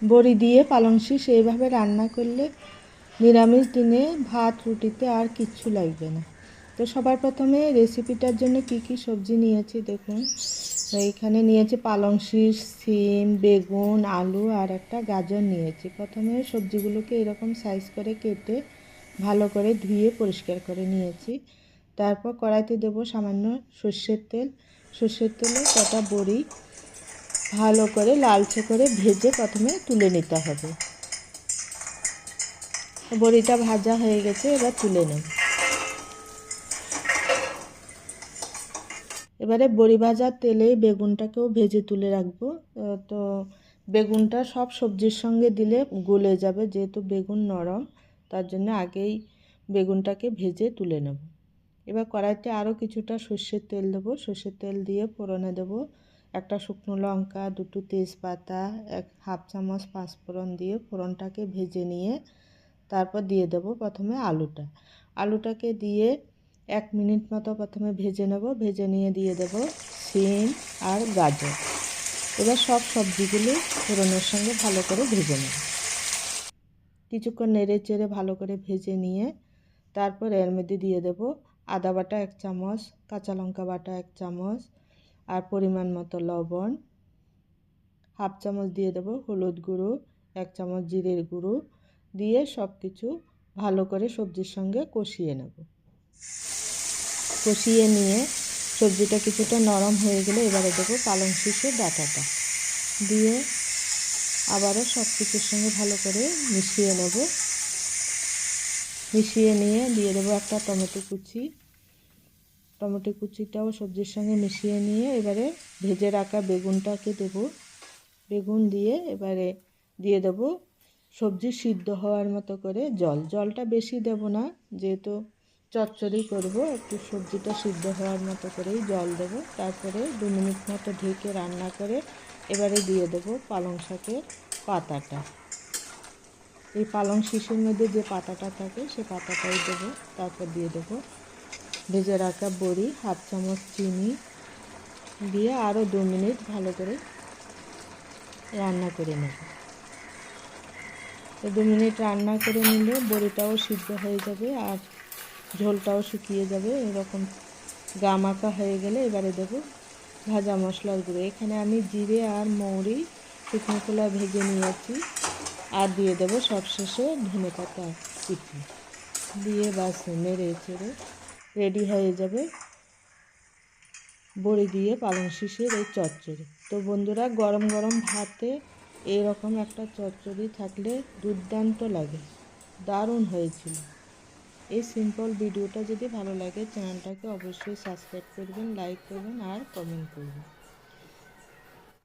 বড়ি দিয়ে পালং শাক এইভাবে রান্না করলে নিরামিষ দিনে ভাত রুটিতে আর কিচ্ছু লাগবে না। তো সবার প্রথমে রেসিপিটার জন্য কি কি সবজি নিয়েছি দেখুন। এইখানে নিয়েছি পালং শাক, সিম, বেগুন, আলু আর একটা গাজর নিয়েছি। প্রথমে সবজিগুলোকে এরকম সাইজ করে কেটে ভালো করে ধুয়ে পরিষ্কার করে নিয়েছি। তারপর কড়াইতে দেব সামান্য সর্ষের তেল। সর্ষের তেলে কটা বড়ি ভালো করে লালচে করে ভেজে প্রথমে তুলে নিতে হবে। বড়িটা ভাজা হয়ে গেছে, এবার তুলে নেব। এবারে বড়ি ভাজার তেলে বেগুনটাকেও ভেজে তুলে রাখবো। তো বেগুনটা সব সবজির সঙ্গে দিলে গলে যাবে, যেহেতু বেগুন নরম, তার জন্য আগেই বেগুনটাকে ভেজে তুলে নেব। এবার কড়াইতে আরও কিছুটা সর্ষের তেল দেবো। সর্ষের তেল দিয়ে ফোড়নে দেবো একটা শুকনো লঙ্কা, দুটো তেজপাতা, হাফ চামচ পাঁচফোড়ন দিয়ে ফোড়নটাকে ভেজে নিয়ে তারপর দিয়ে দেবো প্রথমে আলুটাকে দিয়ে 1 মিনিট মতো প্রথমে ভেজে নেব। ভেজে নিয়ে দিয়ে দেব সিম আর গাজর। এবার সব সবজিগুলো ফোড়নের সঙ্গে ভালো করে ভেজে নেব। কিছুক্ষণ নেড়ে চেড়ে ভালো করে ভেজে নিয়ে তারপর এর মধ্যে দিয়ে দেব আদা বাটা 1 চামচ, কাঁচা লঙ্কা বাটা 1 চামচ আর পরিমাণ মতো লবণ, হাফ চামচ দিয়ে দেব হলুদ গুঁড়ো, 1 চামচ জিরের গুঁড়ো দিয়ে সব কিছু ভালো করে সবজির সঙ্গে কষিয়ে নেব। কষিয়ে নিয়ে সবজিটা কিছুটা নরম হয়ে গেলে এবারে দেবো পালং শাকের ডাঁটাটা দিয়ে আবারও সব কিছুর সঙ্গে ভালো করে মিশিয়ে নেব। মিশিয়ে নিয়ে দিয়ে দেবো একটা টমেটো কুচিটাও সবজির সঙ্গে মিশিয়ে নিয়ে এবারে ভেজে রাখা বেগুনটাকে দেব। বেগুন দিয়ে এবারে দিয়ে দেব সবজি সিদ্ধ হওয়ার মতো করে জলটা বেশি দেব না, যেহেতু চচ্চড়ি করব, একটু সবজিটা সিদ্ধ হওয়ার মতো করেই জল দেব। তারপরে 2 মিনিট মতো ঢেকে রান্না করে এবারে দিয়ে দেব পালং শাকের পাতাটা। এই পালং শাকের মধ্যে যে পাতাটা থাকে সে পাতাটাই দেবো। তারপর দিয়ে দেবো ভেজে রাখা বড়ি, হাফ চামচ চিনি দিয়ে আরও 2 মিনিট ভালো করে রান্না করে নেব। তো 2 মিনিট রান্না করে নিলে বড়িটাও সিদ্ধ হয়ে যাবে আর ঝোলটাও শুকিয়ে যাবে। এরকম গামাখা হয়ে গেলে এবারে দেবো ভাজা মশলার গুঁড়ো। এখানে আমি জিরে আর মৌরি শুকনো খোলা ভেজে নিয়েছি আর দিয়ে দেবো সবশেষে ধনেপাতা কুচি দিয়ে বাস নেড়ে চেড়ে রেডি হয়ে যাবে বড়ি দিয়ে পালং শাকের এই চচ্চড়ি। তো বন্ধুরা, গরম গরম ভাতে এরকম একটা চচ্চড়ি থাকলে দুর্দান্ত লাগে, দারুণ হয়েছিল। এই সিম্পল ভিডিওটা যদি ভালো লাগে চ্যানেলটাকে অবশ্যই সাবস্ক্রাইব করবেন, লাইক করবেন আর কমেন্ট করবেন।